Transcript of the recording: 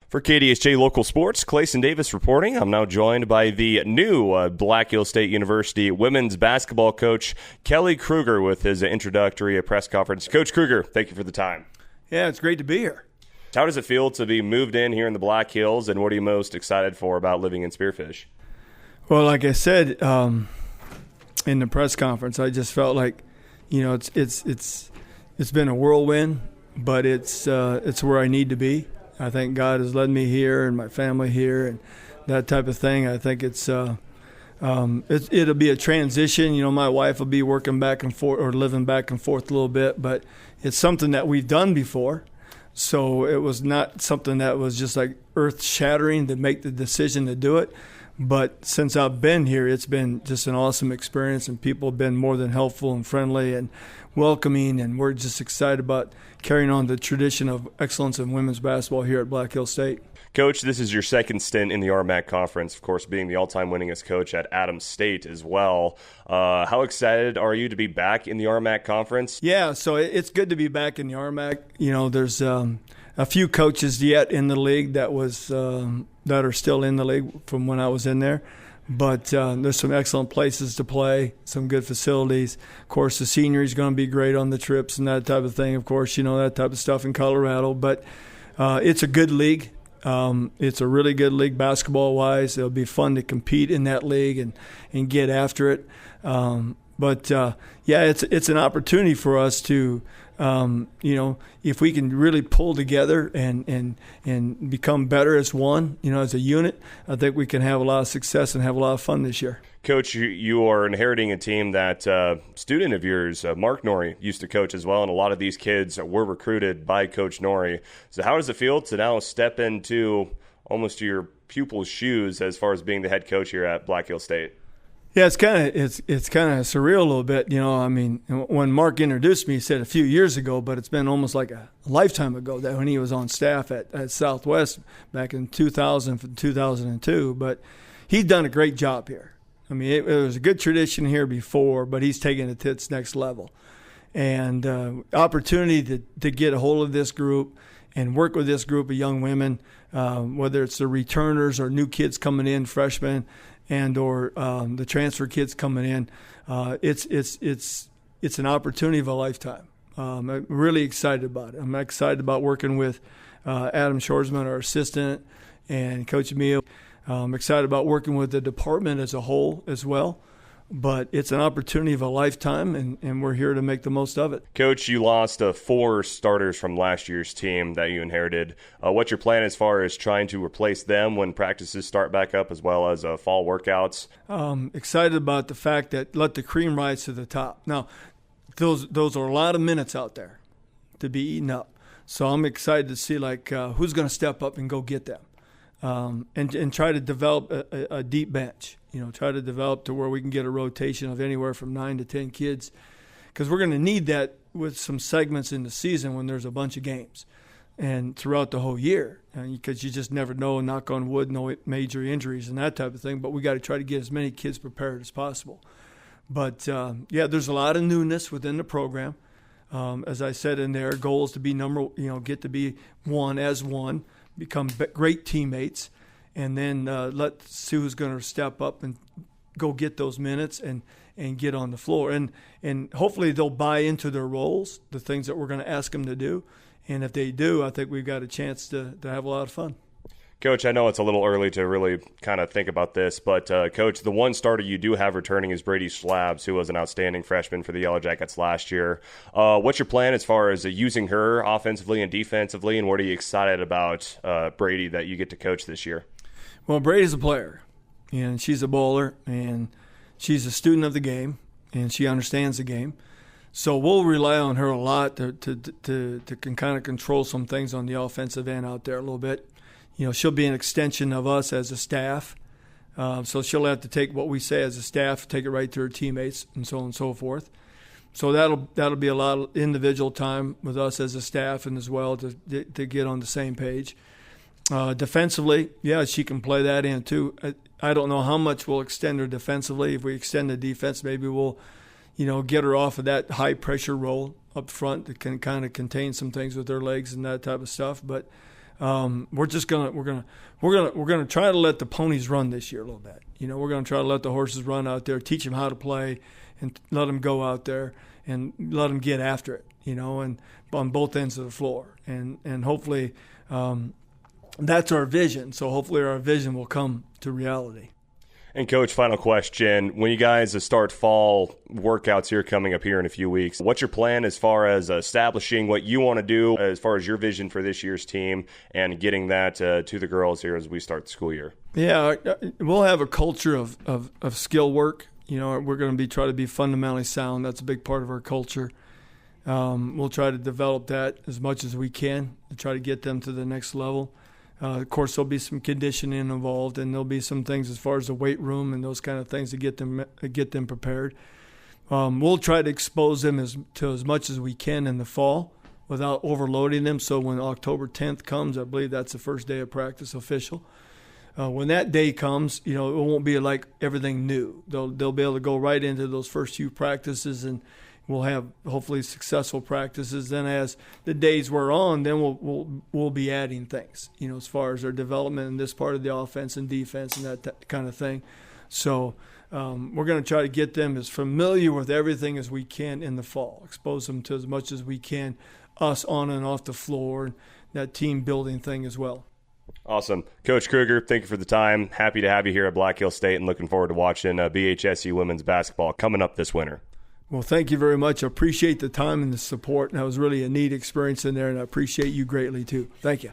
For KDSJ Local Sports, Claysen Davis reporting. I'm now joined by the new Black Hills State University women's basketball coach, Kelly Kruger, with his introductory press conference. Coach Kruger, thank you for the time. Yeah, it's great to be here. How does it feel to be moved in here in the Black Hills, and what are you most excited for about living in Spearfish? Well, like I said in the press conference, I just felt like, it's been a whirlwind, but it's where I need to be. I think God has led me here and my family here and that type of thing. I think it'll be a transition. My wife will be working back and forth or living back and forth a little bit, but it's something that we've done before. So it was not something that was just like earth-shattering to make the decision to do it. But since I've been here, it's been just an awesome experience, and people have been more than helpful and friendly and welcoming, and we're just excited about carrying on the tradition of excellence in women's basketball here at Black Hills State. Coach, this is your second stint in the RMAC Conference, of course, being the all-time winningest coach at Adams State as well. How excited are you to be back in the RMAC Conference? Yeah, so it's good to be back in the RMAC. There's a few coaches yet in the league that are still in the league from when I was in there. But there's some excellent places to play, some good facilities. Of course, the scenery is going to be great on the trips and that type of thing. Of course, that type of stuff in Colorado. But it's a good league. It's a really good league basketball-wise. It'll be fun to compete in that league and get after it. It's an opportunity for us to, if we can really pull together and become better as one, as a unit, I think we can have a lot of success and have a lot of fun this year. Coach, you are inheriting a team that student of yours, Mark Norrie, used to coach as well, and a lot of these kids were recruited by Coach Norrie. So how does it feel to now step into almost your pupil's shoes as far as being the head coach here at Black Hills State? Yeah, it's kind of surreal a little bit. When Mark introduced me, he said a few years ago, but it's been almost like a lifetime ago that when he was on staff at Southwest back in 2002. But he's done a great job here. It was a good tradition here before, but he's taken it to its next level. And opportunity to get a hold of this group and work with this group of young women, whether it's the returners or new kids coming in, freshmen, and or the transfer kids coming in, it's an opportunity of a lifetime. I'm really excited about it. I'm excited about working with Adam Shorsman, our assistant, and Coach Emil. I'm excited about working with the department as a whole as well. But it's an opportunity of a lifetime, and we're here to make the most of it. Coach, you lost 4 starters from last year's team that you inherited. What's your plan as far as trying to replace them when practices start back up, as well as fall workouts? Excited about the fact that let the cream rise to the top. Now, those are a lot of minutes out there to be eaten up. So I'm excited to see who's going to step up and go get them, and try to develop a deep bench. Try to develop to where we can get a rotation of anywhere from 9 to 10 kids, because we're going to need that with some segments in the season when there's a bunch of games and throughout the whole year, because you just never know, knock on wood, no major injuries and that type of thing. But we got to try to get as many kids prepared as possible. But, there's a lot of newness within the program. As I said in there, goal is to be get to be one, become great teammates. And then let's see who's going to step up and go get those minutes and get on the floor. And hopefully they'll buy into their roles, the things that we're going to ask them to do. And if they do, I think we've got a chance to have a lot of fun. Coach, I know it's a little early to really kind of think about this, but Coach, the one starter you do have returning is Brady Schlabs, who was an outstanding freshman for the Yellowjackets last year. What's your plan as far as using her offensively and defensively, and what are you excited about Brady that you get to coach this year? Well, Brady's a player, and she's a bowler, and she's a student of the game, and she understands the game. So we'll rely on her a lot to kind of control some things on the offensive end out there a little bit. She'll be an extension of us as a staff, so she'll have to take what we say as a staff, take it right to her teammates, and so on and so forth. So that'll be a lot of individual time with us as a staff, and as well to get on the same page. Defensively, yeah, she can play that in too. I don't know how much we'll extend her defensively. If we extend the defense, maybe we'll, get her off of that high pressure role up front that can kind of contain some things with her legs and that type of stuff. But we're gonna try to let the ponies run this year a little bit. We're gonna try to let the horses run out there, teach them how to play, and let them go out there and let them get after it. And on both ends of the floor, and hopefully that's our vision. So hopefully our vision will come to reality. And Coach, final question. When you guys start fall workouts here coming up here in a few weeks, what's your plan as far as establishing what you want to do as far as your vision for this year's team and getting that to the girls here as we start the school year? Yeah, we'll have a culture of skill work. We're going to try to be fundamentally sound. That's a big part of our culture. We'll try to develop that as much as we can to try to get them to the next level. Of course, there'll be some conditioning involved, and there'll be some things as far as the weight room and those kind of things to get them prepared. We'll try to expose them to as much as we can in the fall without overloading them. So when October 10th comes, I believe that's the first day of practice official. When that day comes, it won't be like everything new. They'll be able to go right into those first few practices, and we'll have hopefully successful practices. Then as the days wear on, then we'll be adding things, as far as their development in this part of the offense and defense and that kind of thing. So we're going to try to get them as familiar with everything as we can in the fall, expose them to as much as we can, us on and off the floor, and that team building thing as well. Awesome. Coach Kruger, thank you for the time. Happy to have you here at Black Hill State and looking forward to watching BHSU women's basketball coming up this winter. Well, thank you very much. I appreciate the time and the support, and that was really a neat experience in there, and I appreciate you greatly too. Thank you.